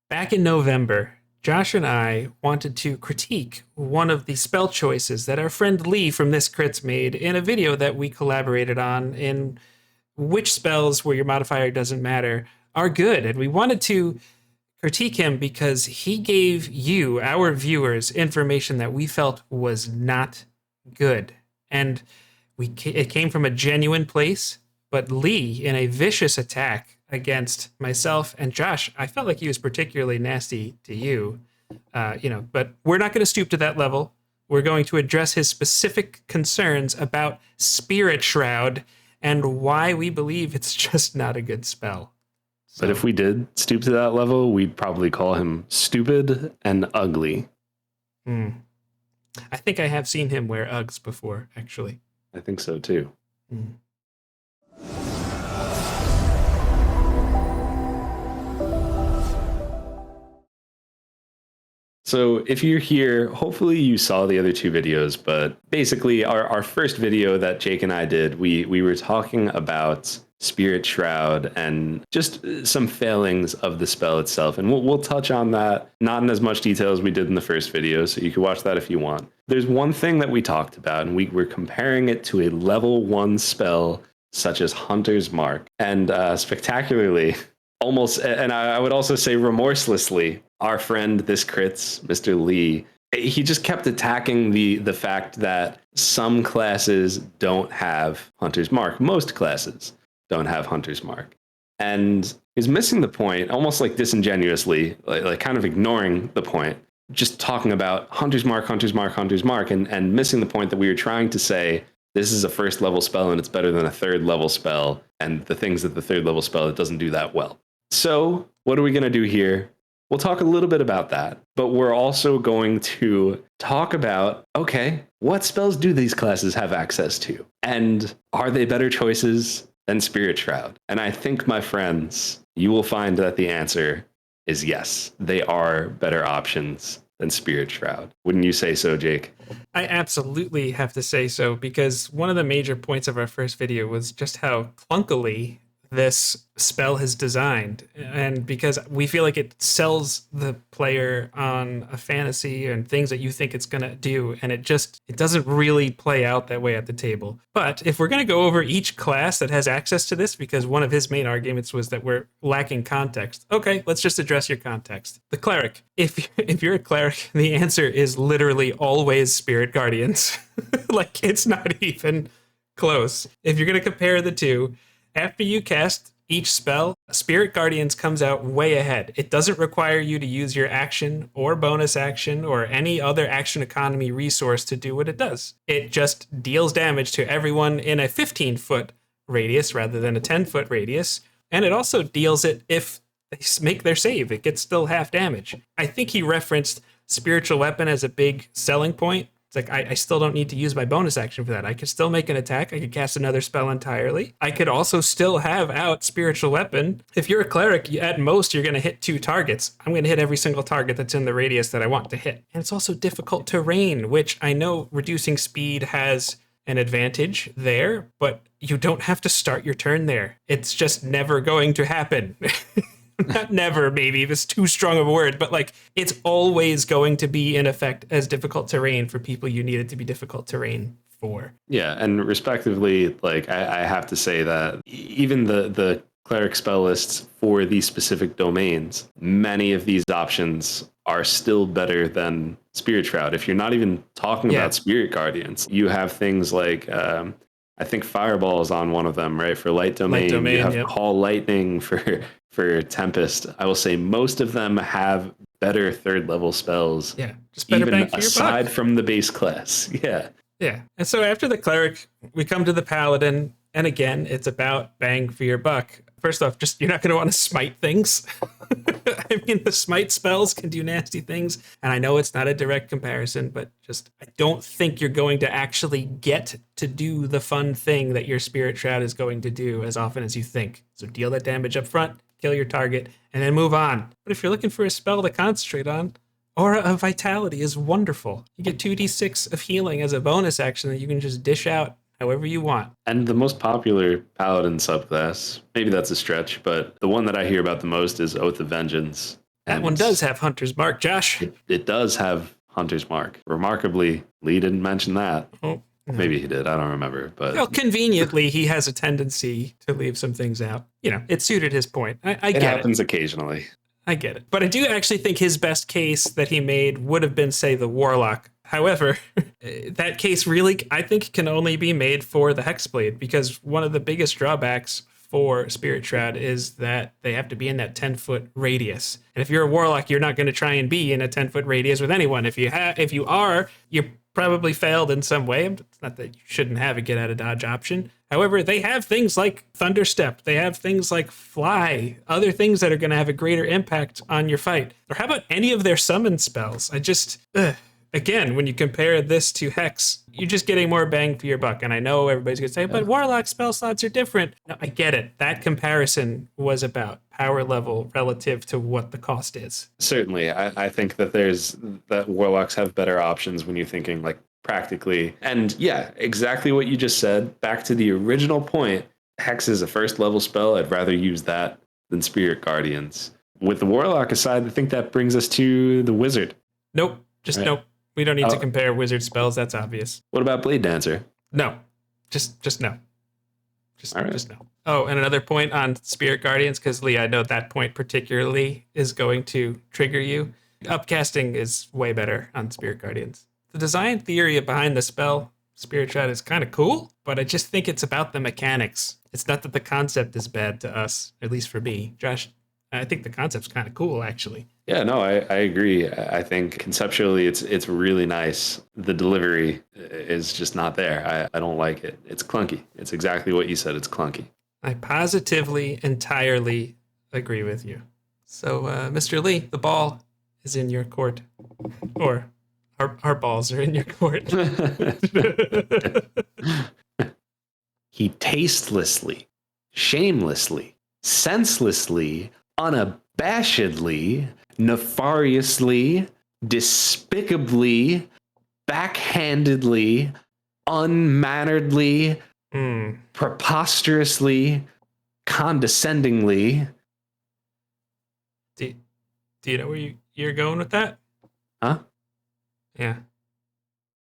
Back in November, Josh and I wanted to critique one of the spell choices that our friend Lee from This Crits made in a video that we collaborated on, in which spells where your modifier doesn't matter are good. And we wanted to critique him because he gave you, our viewers, information that we felt was not good. And it came from a genuine place, but Lee, in a vicious attack against myself and Josh, I felt like he was particularly nasty to you. But we're not going to stoop to that level. We're going to address his specific concerns about Spirit Shroud and why we believe it's just not a good spell. So, but if we did stoop to that level, we'd probably call him stupid and ugly. I think I have seen him wear Uggs before, actually. I think so, too. So if you're here, hopefully you saw the other two videos, but basically our first video that Jake and I did, we were talking about Spirit Shroud and just some failings of the spell itself. And we'll touch on that, not in as much detail as we did in the first video, so you can watch that if you want. There's one thing that we talked about, and we were comparing it to a level 1 spell such as Hunter's Mark. And spectacularly, almost, and I would also say remorselessly, our friend This Crits, Mr. Lee, he just kept attacking the fact that some classes don't have Hunter's Mark. Most classes don't have Hunter's Mark. And he's missing the point, almost like disingenuously, like kind of ignoring the point, just talking about Hunter's Mark, Hunter's Mark, Hunter's Mark, and missing the point that we were trying to say, this is a first level spell and it's better than a third level spell, and the things that the third level spell, it doesn't do that well. So what are we going to do here? We'll talk a little bit about that, but we're also going to talk about, okay, what spells do these classes have access to? And are they better choices than Spirit Shroud? And I think, my friends, you will find that the answer is yes. They are better options than Spirit Shroud. Wouldn't you say so, Jake? I absolutely have to say so, because one of the major points of our first video was just how clunkily this spell is designed, and because we feel like it sells the player on a fantasy and things that you think it's going to do, and it doesn't really play out that way at the table. But if we're going to go over each class that has access to this, because one of his main arguments was that we're lacking context, okay, let's just address your context. The Cleric. If you're a Cleric, the answer is literally always Spirit Guardians. Like, it's not even close. If you're going to compare the two, after you cast each spell, Spirit Guardians comes out way ahead. It doesn't require you to use your action or bonus action or any other action economy resource to do what it does. It just deals damage to everyone in a 15-foot radius rather than a 10-foot radius, and it also deals it if they make their save. It gets still half damage. I think he referenced Spiritual Weapon as a big selling point. It's like, I still don't need to use my bonus action for that. I could still make an attack. I could cast another spell entirely. I could also still have out Spiritual Weapon. If you're a Cleric, at most, you're going to hit 2 targets. I'm going to hit every single target that's in the radius that I want to hit. And it's also difficult terrain, which I know reducing speed has an advantage there, but you don't have to start your turn there. It's just never going to happen. Not never, maybe, if it's too strong of a word, but like, it's always going to be, in effect, as difficult terrain for people you need it to be difficult terrain for. Yeah, and respectively, like, I have to say that even the Cleric spell lists for these specific domains, many of these options are still better than Spirit Shroud. If you're not even talking about Spirit Guardians, you have things like, I think Fireball is on one of them, right? For light domain, you have Call Lightning for Tempest. I will say most of them have better third level spells. Yeah, just better bang for your buck. Aside from the base class. Yeah. Yeah. And so after the Cleric, we come to the Paladin, and again, it's about bang for your buck. First off, just you're not going to want to smite things. I mean, the smite spells can do nasty things, and I know it's not a direct comparison, but just I don't think you're going to actually get to do the fun thing that your Spirit Shroud is going to do as often as you think. So deal that damage up front, kill your target, and then move on. But if you're looking for a spell to concentrate on, Aura of Vitality is wonderful. You get 2d6 of healing as a bonus action that you can just dish out however you want. And the most popular Paladin subclass, maybe that's a stretch, but the one that I hear about the most is Oath of Vengeance. That one does have Hunter's Mark, Josh. It does have Hunter's Mark. Remarkably, Lee didn't mention that. Oh, no. Maybe he did. I don't remember. But well, conveniently, he has a tendency to leave some things out. You know, it suited his point. I get it. It happens occasionally. I get it. But I do actually think his best case that he made would have been, say, the Warlock. However, that case really, I think, can only be made for the Hexblade, because one of the biggest drawbacks for Spirit Shroud is that they have to be in that 10-foot radius. And if you're a Warlock, you're not going to try and be in a 10-foot radius with anyone. If you are, you probably failed in some way. It's not that you shouldn't have a get out of dodge option. However, they have things like Thunderstep. They have things like Fly, other things that are going to have a greater impact on your fight. Or how about any of their summon spells? Again, when you compare this to Hex, you're just getting more bang for your buck. And I know everybody's going to say, but Warlock spell slots are different. No, I get it. That comparison was about power level relative to what the cost is. Certainly. I think that Warlocks have better options when you're thinking like practically. And yeah, exactly what you just said. Back to the original point, Hex is a first level spell. I'd rather use that than Spirit Guardians. With the Warlock aside, I think that brings us to the Wizard. Nope. Nope. We don't need to compare wizard spells. That's obvious. What about Blade Dancer? No. Just no. Right. Just no. Oh, and another point on Spirit Guardians, because Lee, I know that point particularly is going to trigger you. Upcasting is way better on Spirit Guardians. The design theory behind the spell, Spirit Shroud, is kind of cool, but I just think it's about the mechanics. It's not that the concept is bad to us, at least for me. Josh, I think the concept's kind of cool, actually. Yeah, no, I agree. I think conceptually it's really nice. The delivery is just not there. I don't like it. It's clunky. It's exactly what you said. It's clunky. I positively, entirely agree with you. So, Mr. Lee, the ball is in your court. Or our balls are in your court. He tastelessly, shamelessly, senselessly, unabashedly, nefariously, despicably, backhandedly, unmanneredly, preposterously, condescendingly. Do you know where you're going with that? Huh? Yeah.